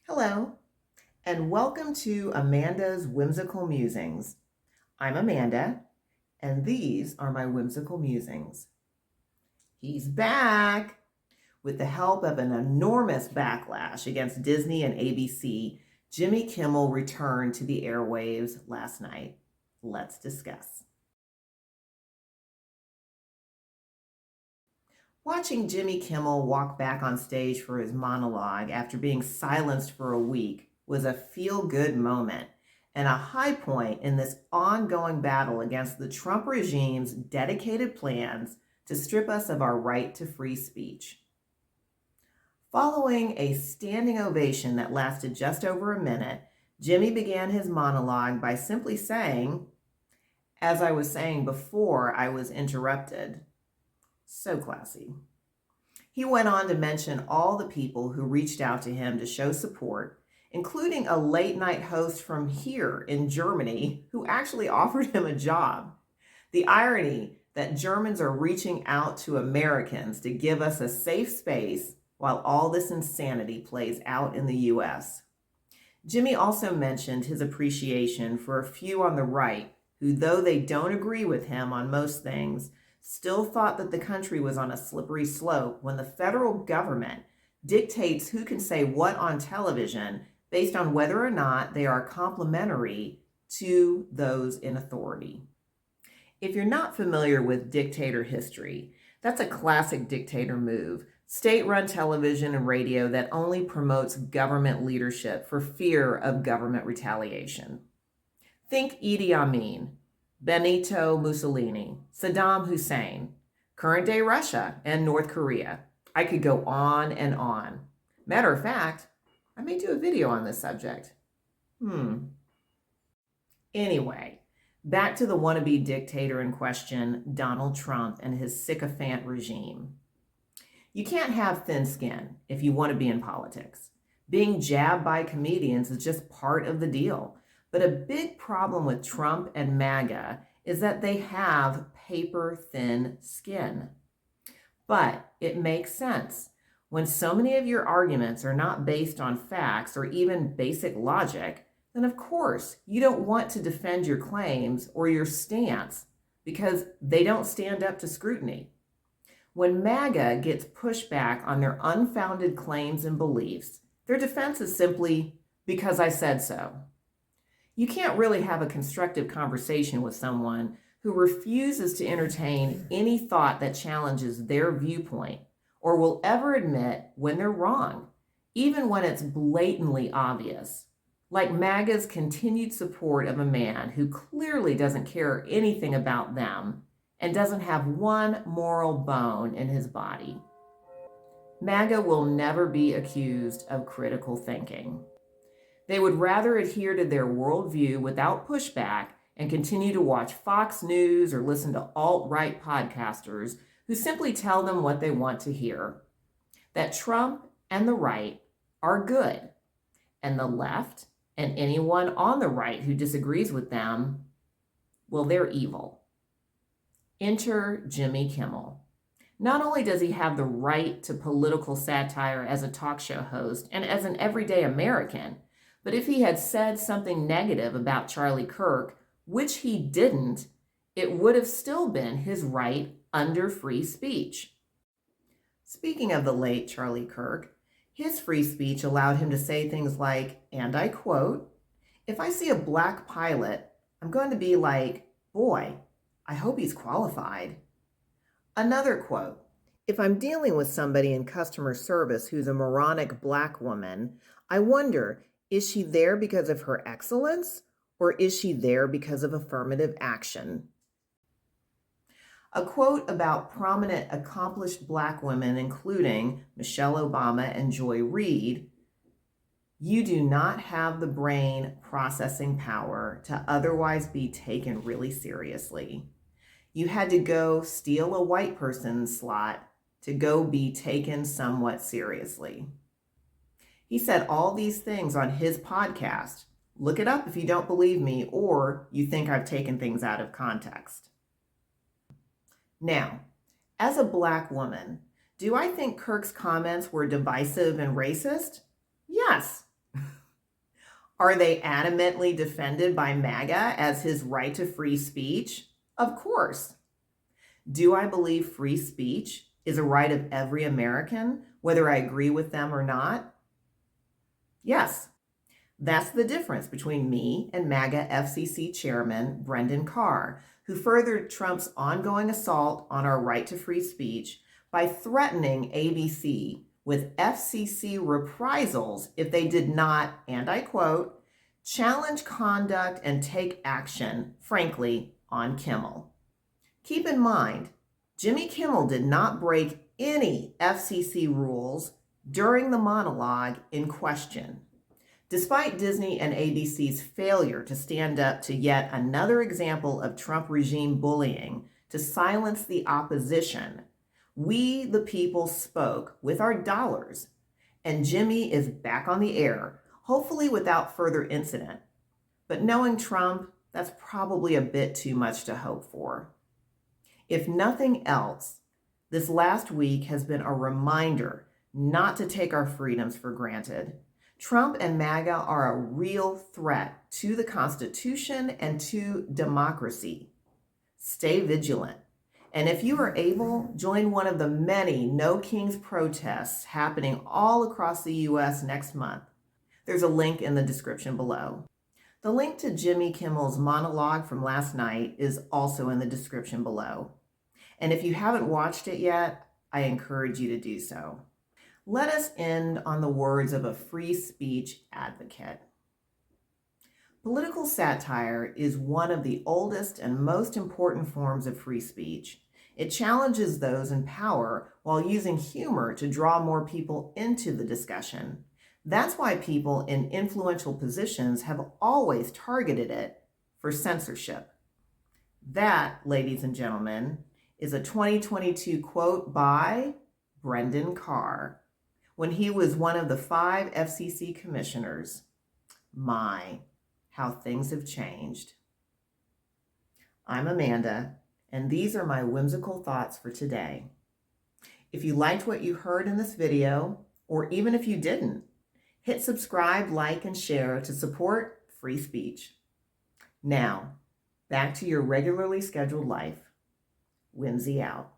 Hello, and welcome to Amanda's Whimsical Musings. I'm Amanda, and these are my whimsical musings. He's back! With the help of an enormous backlash against Disney and ABC, Jimmy Kimmel returned to the airwaves last night. Let's discuss. Watching Jimmy Kimmel walk back on stage for his monologue after being silenced for a week was a feel-good moment and a high point in this ongoing battle against the Trump regime's dedicated plans to strip us of our right to free speech. Following a standing ovation that lasted just over a minute, Jimmy began his monologue by simply saying, "As I was saying before, I was interrupted." So classy. He went on to mention all the people who reached out to him to show support, including a late night host from here in Germany who actually offered him a job. The irony that Germans are reaching out to Americans to give us a safe space while all this insanity plays out in the US. Jimmy also mentioned his appreciation for a few on the right who, though they don't agree with him on most things, still thought that the country was on a slippery slope when the federal government dictates who can say what on television based on whether or not they are complementary to those in authority. If you're not familiar with dictator history, that's a classic dictator move, state-run television and radio that only promotes government leadership for fear of government retaliation. Think Idi Amin, Benito Mussolini, Saddam Hussein, current-day Russia, and North Korea. I could go on and on. Matter of fact, I may do a video on this subject. Anyway, back to the wannabe dictator in question, Donald Trump and his sycophant regime. You can't have thin skin if you want to be in politics. Being jabbed by comedians is just part of the deal. But a big problem with Trump and MAGA is that they have paper-thin skin. But it makes sense. When so many of your arguments are not based on facts or even basic logic, then of course you don't want to defend your claims or your stance because they don't stand up to scrutiny. When MAGA gets pushback on their unfounded claims and beliefs, their defense is simply, "because I said so." You can't really have a constructive conversation with someone who refuses to entertain any thought that challenges their viewpoint or will ever admit when they're wrong, even when it's blatantly obvious. Like MAGA's continued support of a man who clearly doesn't care anything about them and doesn't have one moral bone in his body. MAGA will never be accused of critical thinking. They would rather adhere to their worldview without pushback and continue to watch Fox News or listen to alt-right podcasters who simply tell them what they want to hear. That Trump and the right are good, and the left and anyone on the right who disagrees with them, well, they're evil. Enter Jimmy Kimmel. Not only does he have the right to political satire as a talk show host and as an everyday American, but if he had said something negative about Charlie Kirk, which he didn't, it would have still been his right under free speech. Speaking of the late Charlie Kirk, his free speech allowed him to say things like, and I quote, "If I see a black pilot, I'm going to be like, boy, I hope he's qualified." Another quote, "If I'm dealing with somebody in customer service who's a moronic black woman, I wonder, is she there because of her excellence, or is she there because of affirmative action?" A quote about prominent accomplished black women, including Michelle Obama and Joy Reid, "You do not have the brain processing power to otherwise be taken really seriously. You had to go steal a white person's slot to go be taken somewhat seriously." He said all these things on his podcast. Look it up if you don't believe me or you think I've taken things out of context. Now, as a black woman, do I think Kirk's comments were divisive and racist? Yes. Are they adamantly defended by MAGA as his right to free speech? Of course. Do I believe free speech is a right of every American, whether I agree with them or not? Yes. That's the difference between me and MAGA FCC Chairman Brendan Carr, who furthered Trump's ongoing assault on our right to free speech by threatening ABC with FCC reprisals if they did not, and I quote, challenge conduct and take action, frankly, on Kimmel. Keep in mind, Jimmy Kimmel did not break any FCC rules during the monologue in question. Despite Disney and ABC's failure to stand up to yet another example of Trump regime bullying to silence the opposition, we, the people, spoke with our dollars, and Jimmy is back on the air, hopefully without further incident. But knowing Trump, that's probably a bit too much to hope for. If nothing else, this last week has been a reminder not to take our freedoms for granted. Trump and MAGA are a real threat to the Constitution and to democracy. Stay vigilant. And if you are able, join one of the many No Kings protests happening all across the U.S. next month. There's a link in the description below. The link to Jimmy Kimmel's monologue from last night is also in the description below. And if you haven't watched it yet, I encourage you to do so. Let us end on the words of a free speech advocate. Political satire is one of the oldest and most important forms of free speech. It challenges those in power while using humor to draw more people into the discussion. That's why people in influential positions have always targeted it for censorship. That, ladies and gentlemen, is a 2022 quote by Brendan Carr when he was one of the 5 FCC commissioners. My, how things have changed. I'm Amanda, and these are my whimsical thoughts for today. If you liked what you heard in this video, or even if you didn't, hit subscribe, like, and share to support free speech. Now, back to your regularly scheduled life. Whimsy out.